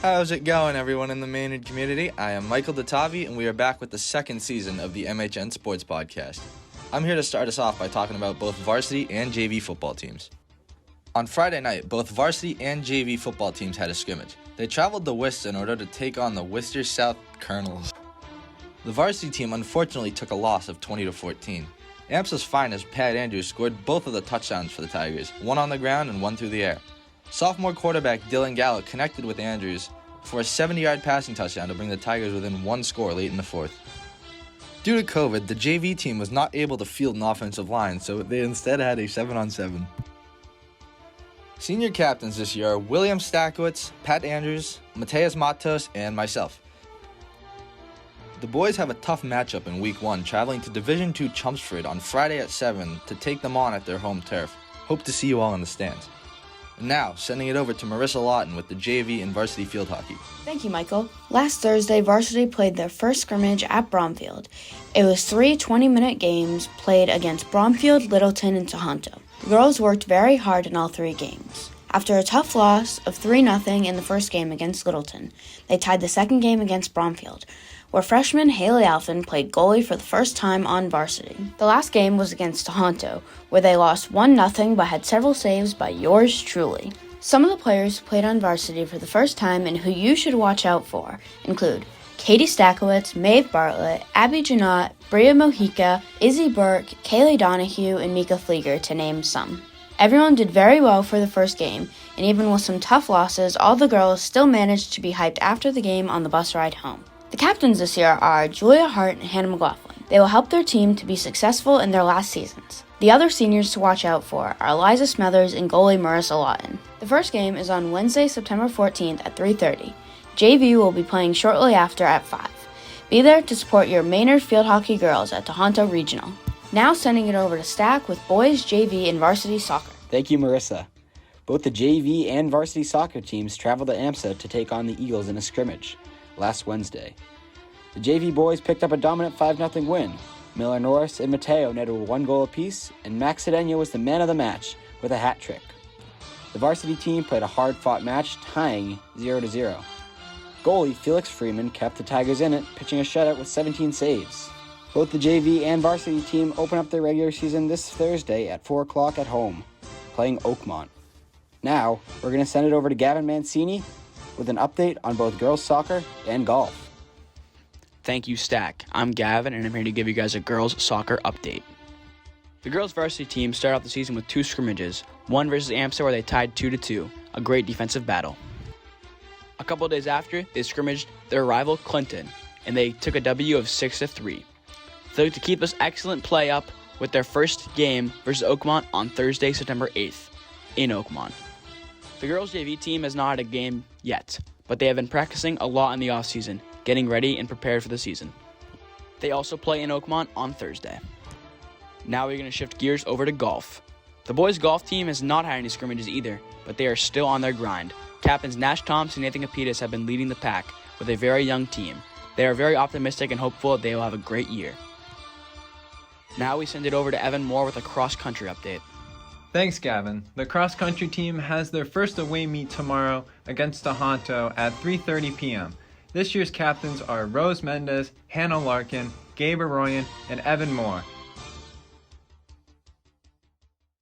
How's it going, everyone in the Maynard community? I am Michael Datavi, and we are back with the second season of the MHN Sports Podcast. I'm here to start us off by talking about both varsity and JV football teams. On Friday night, both varsity and JV football teams had a scrimmage. They traveled to Worcester in order to take on the Worcester South Colonels. The varsity team unfortunately took a loss of 20-14. AMSA's finest, Pat Andrews, scored both of the touchdowns for the Tigers, one on the ground and one through the air. Sophomore quarterback Dylan Gallo connected with Andrews for a 70-yard passing touchdown to bring the Tigers within one score late in the fourth. Due to COVID, the JV team was not able to field an offensive line, so they instead had a 7-on-7. Senior captains this year are William Stakowitz, Pat Andrews, Mateus Matos, and myself. The boys have a tough matchup in Week 1, traveling to Division II Chelmsford on Friday at 7 to take them on at their home turf. Hope to see you all in the stands. And now, sending it over to Marissa Lawton with the JV and varsity field hockey. Thank you, Michael. Last Thursday, varsity played their first scrimmage at Bromfield. It was 3 20-minute games played against Bromfield, Littleton, and Tohoto. The girls worked very hard in all 3 games. After a tough loss of 3-0 in the first game against Littleton, they tied the second game against Bromfield, where freshman Haley Alphin played goalie for the first time on varsity. The last game was against Tohoto, where they lost 1-0 but had several saves by yours truly. Some of the players who played on varsity for the first time and who you should watch out for include Katie Stakowitz, Maeve Bartlett, Abby Janot, Bria Mojica, Izzy Burke, Kaylee Donahue, and Mika Flieger, to name some. Everyone did very well for the first game, and even with some tough losses, all the girls still managed to be hyped after the game on the bus ride home. The captains this year are Julia Hart and Hannah McLaughlin. They will help their team to be successful in their last seasons. The other seniors to watch out for are Eliza Smothers and goalie Marissa Lawton. The first game is on Wednesday, September 14th at 3:30. JV will be playing shortly after at 5. Be there to support your Maynard field hockey girls at Tohoto Regional. Now sending it over to Stack with boys, JV, and varsity soccer. Thank you, Marissa. Both the JV and varsity soccer teams traveled to AMSA to take on the Eagles in a scrimmage last Wednesday. The JV boys picked up a dominant 5-0 win. Miller Norris and Mateo netted 1 goal apiece, and Max Cedeno was the man of the match with a hat trick. The varsity team played a hard-fought match, tying 0-0. Goalie Felix Freeman kept the Tigers in it, pitching a shutout with 17 saves. Both the JV and varsity team open up their regular season this Thursday at 4 o'clock at home, playing Oakmont. Now, we're going to send it over to Gavin Mancini with an update on both girls soccer and golf. Thank you, Stack. I'm Gavin, and I'm here to give you guys a girls soccer update. The girls varsity team started off the season with 2 scrimmages, one versus AMSA where they tied 2-2, a great defensive battle. A couple days after, they scrimmaged their rival Clinton, and they took a W of 6-3. They look to keep this excellent play up with their first game versus Oakmont on Thursday, September 8th, in Oakmont. The girls JV team has not had a game yet, but they have been practicing a lot in the offseason, getting ready and prepared for the season. They also play in Oakmont on Thursday. Now we're going to shift gears over to golf. The boys golf team has not had any scrimmages either, but they are still on their grind. Captains Nash Thompson and Nathan Capitas have been leading the pack with a very young team. They are very optimistic and hopeful that they will have a great year. Now we send it over to Evan Moore with a cross-country update. Thanks, Gavin. The cross-country team has their first away meet tomorrow against Tohoto at 3:30 p.m. This year's captains are Rose Mendez, Hannah Larkin, Gabe Arroyan, and Evan Moore.